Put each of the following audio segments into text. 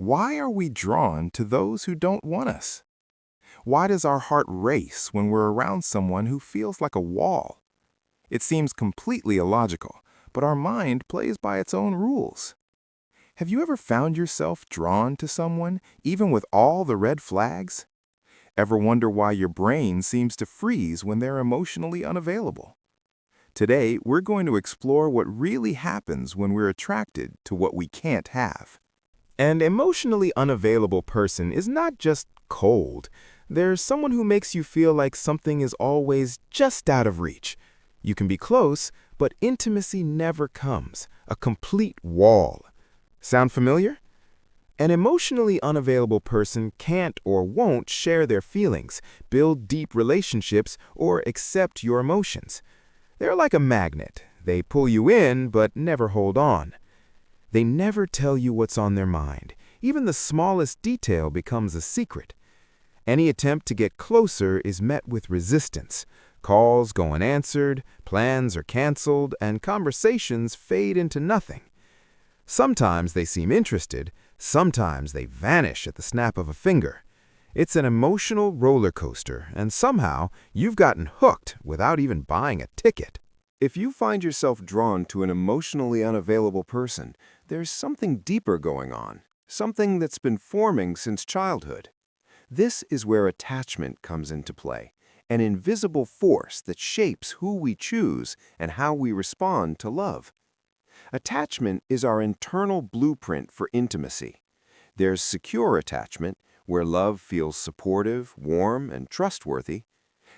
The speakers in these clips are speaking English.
Why are we drawn to those who don't want us? Why does our heart race when we're around someone who feels like a wall? It seems completely illogical, but our mind plays by its own rules. Have you ever found yourself drawn to someone, even with all the red flags? Ever wonder why your brain seems to freeze when they're emotionally unavailable? Today, we're going to explore what really happens when we're attracted to what we can't have. An emotionally unavailable person is not just cold. There's someone who makes you feel like something is always just out of reach. You can be close, but intimacy never comes. A complete wall. Sound familiar? An emotionally unavailable person can't or won't share their feelings, build deep relationships, or accept your emotions. They're like a magnet. They pull you in, but never hold on. They never tell you what's on their mind. Even the smallest detail becomes a secret. Any attempt to get closer is met with resistance. Calls go unanswered, plans are canceled, and conversations fade into nothing. Sometimes they seem interested, sometimes they vanish at the snap of a finger. It's an emotional roller coaster, and somehow you've gotten hooked without even buying a ticket. If you find yourself drawn to an emotionally unavailable person, there's something deeper going on, something that's been forming since childhood. This is where attachment comes into play, an invisible force that shapes who we choose and how we respond to love. Attachment is our internal blueprint for intimacy. There's secure attachment, where love feels supportive, warm, and trustworthy.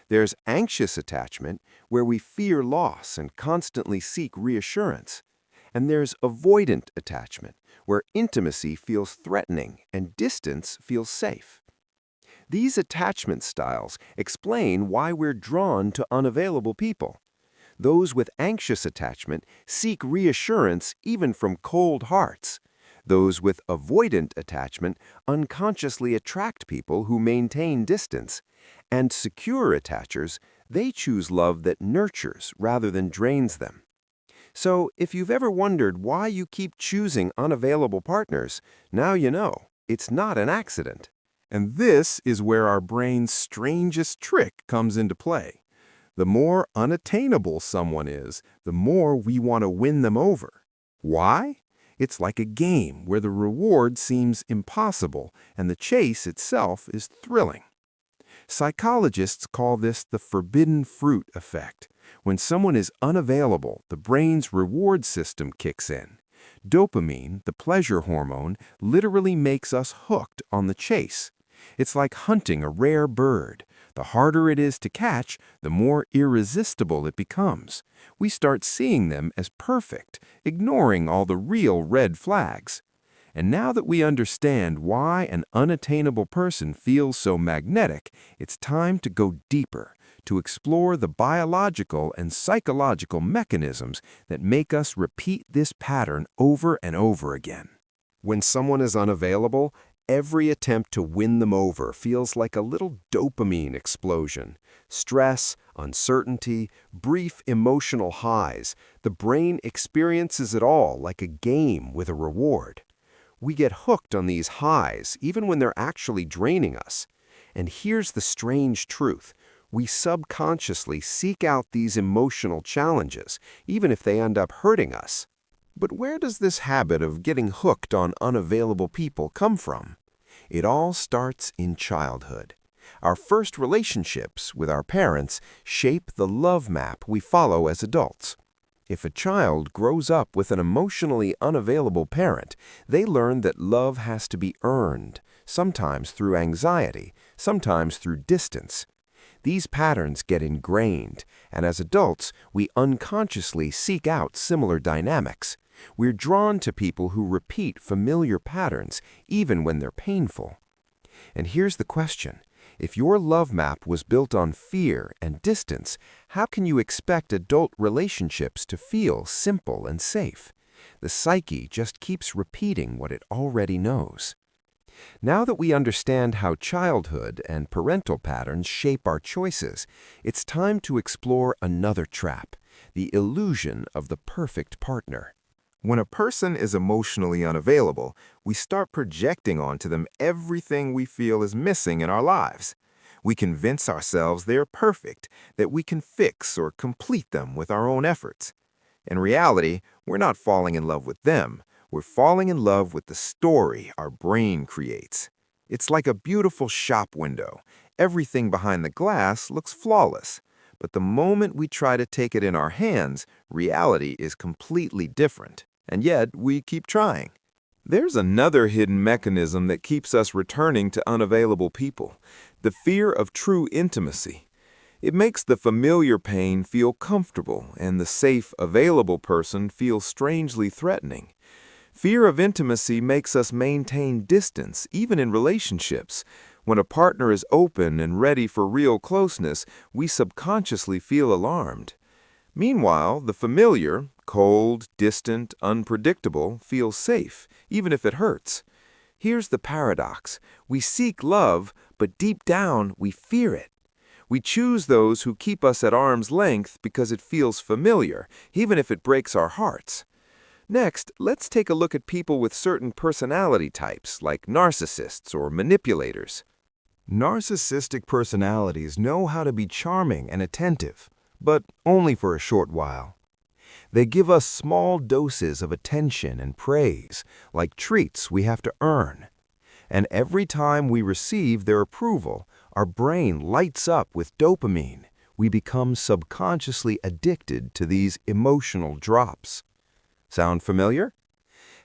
There's anxious attachment, where we fear loss and constantly seek reassurance. And there's avoidant attachment, where intimacy feels threatening and distance feels safe. These attachment styles explain why we're drawn to unavailable people. Those with anxious attachment seek reassurance even from cold hearts. Those with avoidant attachment unconsciously attract people who maintain distance. And secure attachers, they choose love that nurtures rather than drains them. So, if you've ever wondered why you keep choosing unavailable partners, now you know. It's not an accident. And this is where our brain's strangest trick comes into play. The more unattainable someone is, the more we want to win them over. Why? It's like a game where the reward seems impossible and the chase itself is thrilling. Psychologists call this the forbidden fruit effect. When someone is unavailable, the brain's reward system kicks in. Dopamine, the pleasure hormone, literally makes us hooked on the chase. It's like hunting a rare bird. The harder it is to catch, the more irresistible it becomes. We start seeing them as perfect, ignoring all the real red flags. And now that we understand why an unattainable person feels so magnetic, it's time to go deeper, to explore the biological and psychological mechanisms that make us repeat this pattern over and over again. When someone is unavailable, every attempt to win them over feels like a little dopamine explosion. Stress, uncertainty, brief emotional highs. The brain experiences it all like a game with a reward. We get hooked on these highs even when they're actually draining us. And here's the strange truth. We subconsciously seek out these emotional challenges, even if they end up hurting us. But where does this habit of getting hooked on unavailable people come from? It all starts in childhood. Our first relationships with our parents shape the love map we follow as adults. If a child grows up with an emotionally unavailable parent, they learn that love has to be earned, sometimes through anxiety, sometimes through distance. These patterns get ingrained, and as adults, we unconsciously seek out similar dynamics. We're drawn to people who repeat familiar patterns, even when they're painful. And here's the question. If your love map was built on fear and distance, how can you expect adult relationships to feel simple and safe? The psyche just keeps repeating what it already knows. Now that we understand how childhood and parental patterns shape our choices, it's time to explore another trap, the illusion of the perfect partner. When a person is emotionally unavailable, we start projecting onto them everything we feel is missing in our lives. We convince ourselves they're perfect, that we can fix or complete them with our own efforts. In reality, we're not falling in love with them. We're falling in love with the story our brain creates. It's like a beautiful shop window. Everything behind the glass looks flawless. But the moment we try to take it in our hands, reality is completely different. And yet, we keep trying. There's another hidden mechanism that keeps us returning to unavailable people: the fear of true intimacy. It makes the familiar pain feel comfortable and the safe, available person feel strangely threatening. Fear of intimacy makes us maintain distance, even in relationships. When a partner is open and ready for real closeness, we subconsciously feel alarmed. Meanwhile, the familiar, cold, distant, unpredictable, feels safe, even if it hurts. Here's the paradox. We seek love, but deep down, we fear it. We choose those who keep us at arm's length because it feels familiar, even if it breaks our hearts. Next, let's take a look at people with certain personality types, like narcissists or manipulators. Narcissistic personalities know how to be charming and attentive, but only for a short while. They give us small doses of attention and praise, like treats we have to earn. And every time we receive their approval, our brain lights up with dopamine. We become subconsciously addicted to these emotional drops. Sound familiar?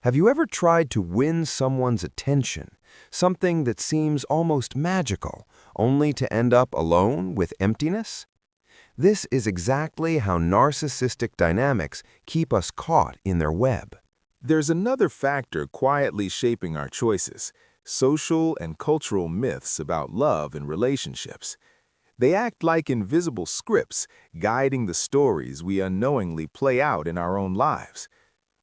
Have you ever tried to win someone's attention, something that seems almost magical, only to end up alone with emptiness? This is exactly how narcissistic dynamics keep us caught in their web. There's another factor quietly shaping our choices: social and cultural myths about love and relationships. They act like invisible scripts, guiding the stories we unknowingly play out in our own lives.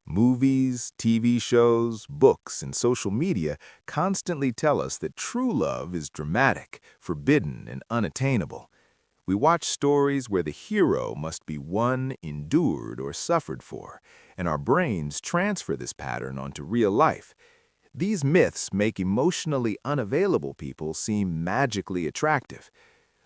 Movies, TV shows, books, and social media constantly tell us that true love is dramatic, forbidden, and unattainable. We watch stories where the hero must be won, endured, or suffered for, and our brains transfer this pattern onto real life. These myths make emotionally unavailable people seem magically attractive.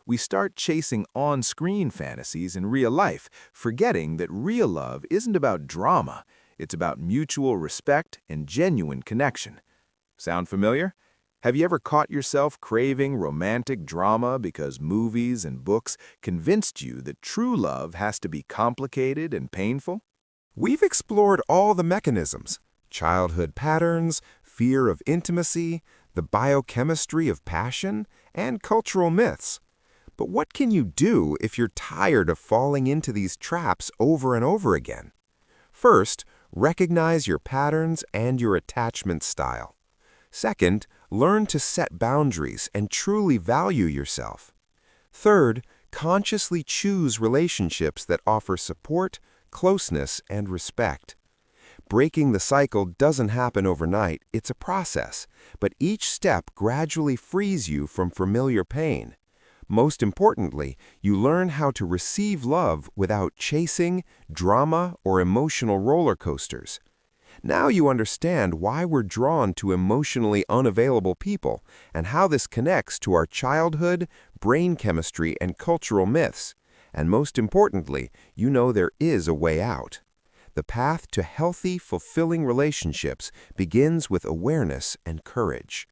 We start chasing on-screen fantasies in real life, forgetting that real love isn't about drama. It's about mutual respect and genuine connection. Sound familiar? Have you ever caught yourself craving romantic drama because movies and books convinced you that true love has to be complicated and painful? We've explored all the mechanisms: childhood patterns, fear of intimacy, the biochemistry of passion, and cultural myths. But what can you do if you're tired of falling into these traps over and over again? First, recognize your patterns and your attachment style. Second, learn to set boundaries and truly value yourself. Third, consciously choose relationships that offer support, closeness, and respect. Breaking the cycle doesn't happen overnight, it's a process, but each step gradually frees you from familiar pain. Most importantly, you learn how to receive love without chasing, drama, or emotional roller coasters. Now you understand why we're drawn to emotionally unavailable people and how this connects to our childhood, brain chemistry, and cultural myths. And most importantly, you know there is a way out. The path to healthy, fulfilling relationships begins with awareness and courage.